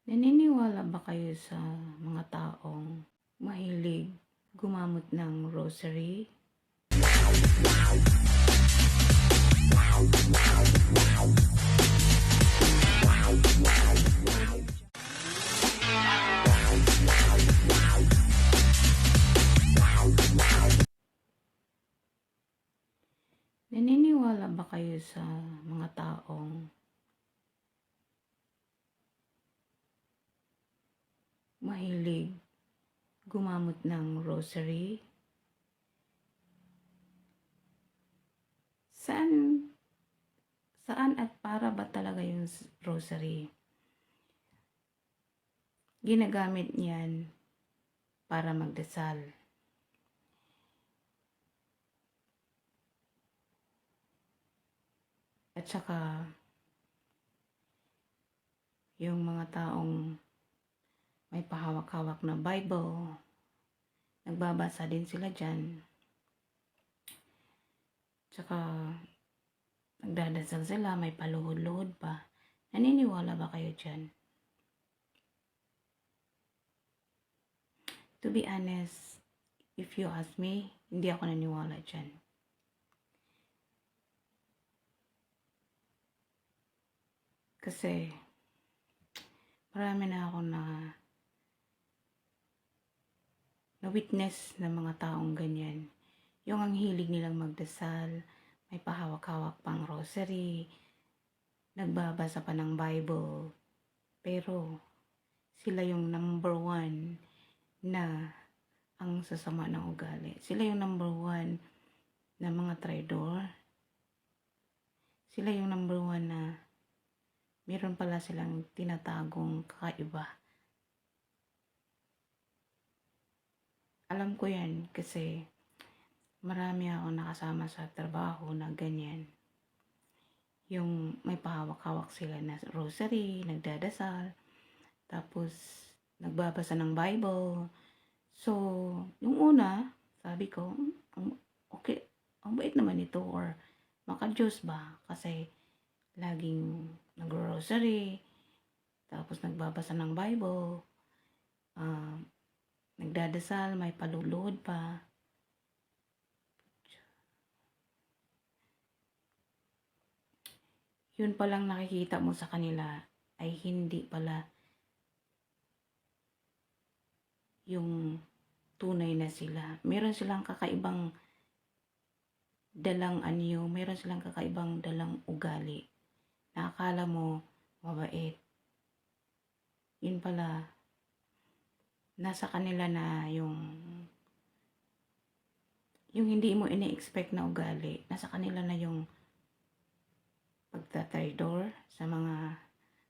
Naniniwala ba kayo sa mga taong mahilig gumamot ng rosary? Naniniwala ba kayo sa mga taong mahilig gumamot ng rosary? Saan at para ba talaga yung rosary? Ginagamit niyan para magdasal. At saka, yung mga taong may pahawak-hawak na Bible, nagbabasa din sila dyan. Tsaka, nagdadasal sila, may paluhod-luhod pa. Naniniwala ba kayo dyan? To be honest, if you ask me, hindi ako naniwala dyan. Kasi, marami na ako na-witness ng mga taong ganyan. Yung ang hilig nilang magdasal, may pahawak-hawak pang rosary, nagbabasa pa ng Bible, pero sila yung number one na ang sasama ng ugali. Sila yung number one na mga traidor. Sila yung number one na meron pala silang tinatagong kakaiba. Alam ko yan kasi marami ako nakasama sa trabaho na ganyan. Yung may pahawak-hawak sila na rosary, nagdadasal, tapos nagbabasa ng Bible. So, yung una, sabi ko, okay, ang bait naman ito or maka-Diyos ba? Kasi laging nag-rosary, tapos nagbabasa ng Bible, nagdadasal, may paluluhod pa. Yun palang nakikita mo sa kanila ay hindi pala yung tunay na sila. Meron silang kakaibang dalang anyo, meron silang kakaibang dalang ugali. Nakakala mo mabait. Yun pala, nasa kanila na yung hindi mo ini-expect na ugali. Nasa kanila na yung pagtatraidor sa mga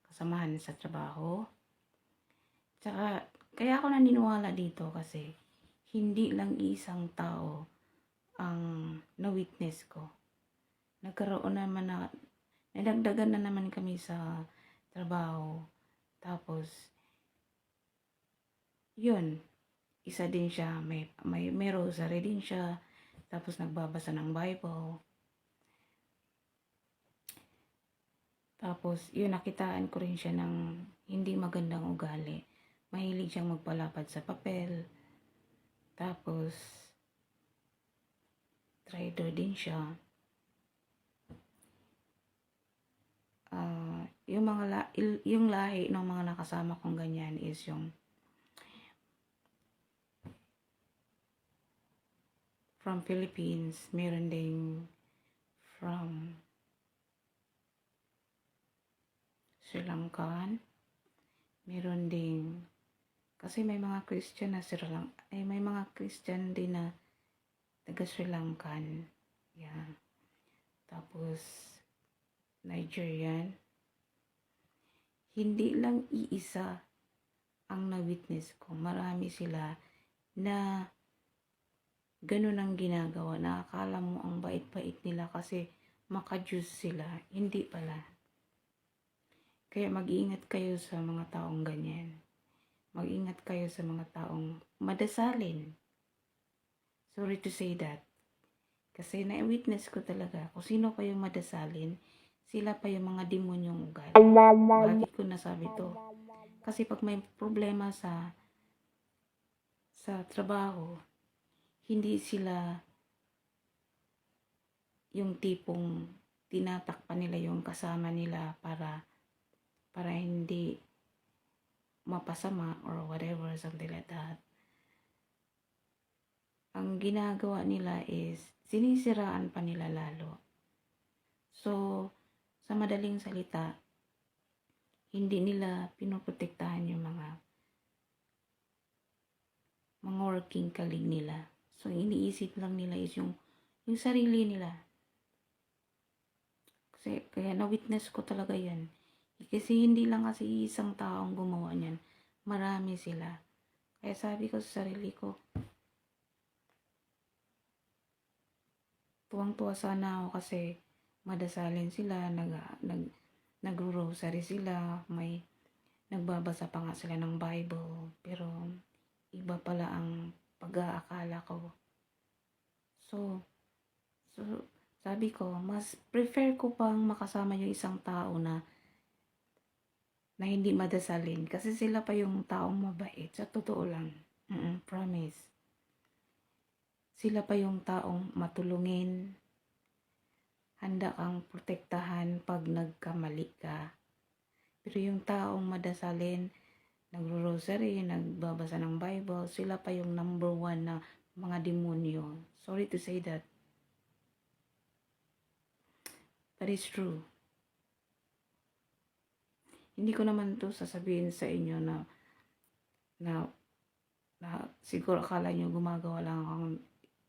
kasamahan sa trabaho. Tsaka, kaya ako naniniwala dito kasi hindi lang isang tao ang na-witness ko. Nagkaroon naman na, nadagdagan na naman kami sa trabaho. Tapos, yun, isa din siya, may rosary din siya. Tapos nagbabasa ng Bible. Tapos, yun, nakitaan ko rin siya ng hindi magandang ugali. Mahilig siyang magpalapad sa papel. Tapos, traidor din siya. Yung lahi ng mga nakasama kong ganyan is yung from Philippines, meron ding from Sri Lankan, meron ding kasi may mga Christian na may mga Christian din na taga Sri Lankan. Yan. Tapos Nigerian. Hindi lang iisa ang na-witness ko. Marami sila na ganun ang ginagawa. Nakakala mo ang bait-bait nila kasi maka-Diyos sila. Hindi pala. Kaya mag-iingat kayo sa mga taong ganyan. Mag-ingat kayo sa mga taong madasalin. Sorry to say that. Kasi na-witness ko talaga kung sino pa yung madasalin, sila pa yung mga demonyong ugali. Bakit ko nasabi to? Kasi pag may problema sa trabaho, hindi sila yung tipong tinatakpan nila yung kasama nila para hindi mapasama or whatever, something like that. Ang ginagawa nila is sinisiraan pa nila lalo. So, sa madaling salita, hindi nila pinoprotektahan yung mga working colleague nila. So, iniisip lang nila is yung sarili nila. Kasi, kaya na-witness ko talaga yan. Kasi hindi lang kasi isang taong gumawa niyan. Marami sila. Kaya sabi ko sa sarili ko, tuwang-tuwa sana ako kasi madasalin sila, nagro-rosary sila, may nagbabasa pa nga sila ng Bible, pero iba pala ang pag-aakala ko. So sabi ko, mas prefer ko pang makasama yung isang tao na hindi madasalin kasi sila pa yung taong mabait. Sa totoo lang, promise. Sila pa yung taong matulungin, handa kang protektahan pag nagkamali ka. Pero yung taong madasalin, nagro-rosary, nagbabasa ng Bible, sila pa yung number 1 na mga demonyo. Sorry to say that. That is true. Hindi ko naman to sasabihin sa inyo na siguro akala nyo gumagawa lang akong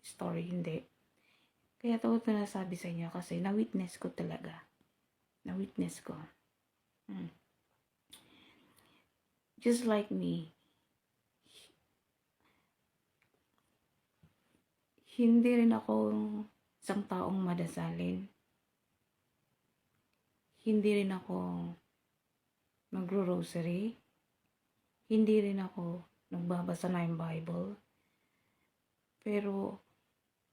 story. Hindi. Kaya ito nasabi sa inyo kasi na-witness ko talaga. Na-witness ko. Just like me, hindi rin ako isang taong madasalin. Hindi rin ako nagro-rosary. Hindi rin ako nagbabasa ng Bible. Pero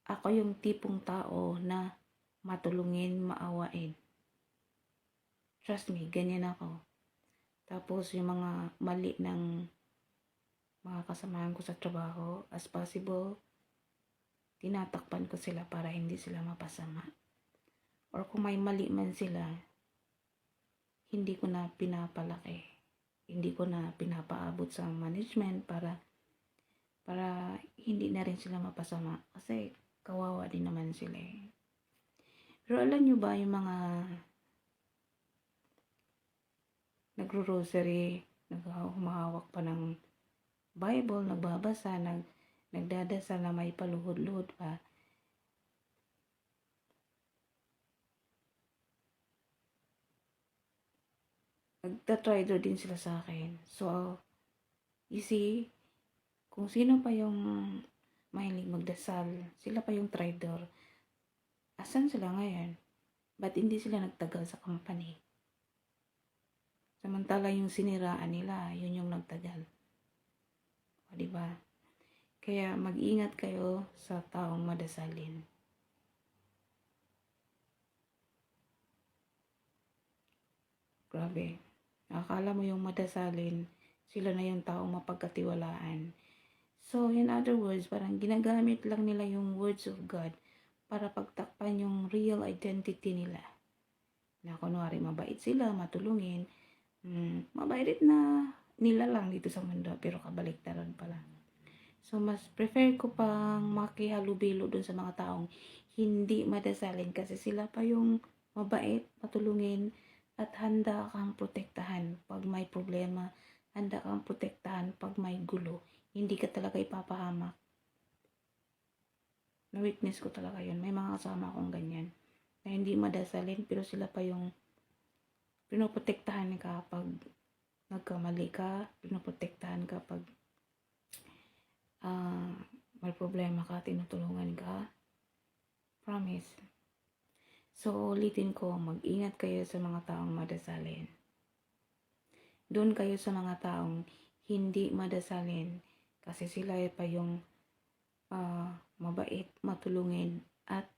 ako yung tipong tao na matulungin, maawain. Trust me, ganyan ako. Tapos yung mga mali ng mga kasamahan ko sa trabaho, as possible, tinatakpan ko sila para hindi sila mapasama. Or kung may mali man sila, hindi ko na pinapalaki. Hindi ko na pinapaabot sa management para hindi na rin sila mapasama. Kasi kawawa din naman sila eh. Pero alam nyo ba yung mga nagro-rosary, humahawak pa ng Bible, nagbabasa, nagdadasal na may paluhod-luhod pa. Nagtatry din sila sa akin. So, you see, kung sino pa yung mahilig magdasal, sila pa yung traitor. Asan sila ngayon? Ba't hindi sila nagtagal sa company? Samantala yung siniraan nila, yun yung nagtagal. O, diba? Kaya mag-ingat kayo sa taong madasalin. Grabe. Akala mo yung madasalin, sila na yung taong mapagkatiwalaan. So, in other words, parang ginagamit lang nila yung words of God para pagtakpan yung real identity nila. Na kunwari mabait sila, matulungin, mabait na nila lang dito sa mundo, pero kabaliktaran pala. So, mas prefer ko pang makihalubilo dun sa mga taong hindi madasalin kasi sila pa yung mabait, matulungin, at handa kang protektahan pag may problema, handa kang protektahan pag may gulo. Hindi ka talaga ipapahamak. Na-witness ko talaga yun. May mga kasama akong ganyan na hindi madasalin pero sila pa yung pinoprotektahan ka pag nagkamali ka, pinoprotektahan ka pag may problema ka, tinutulungan ka. Promise. So, ulitin ko, mag-ingat kayo sa mga taong madasalin. Doon kayo sa mga taong hindi madasalin kasi sila pa yung mabait, matulungin, at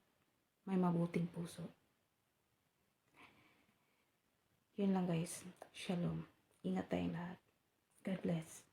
may mabuting puso. Yun lang guys. Shalom. Ingat tayong lahat. God bless.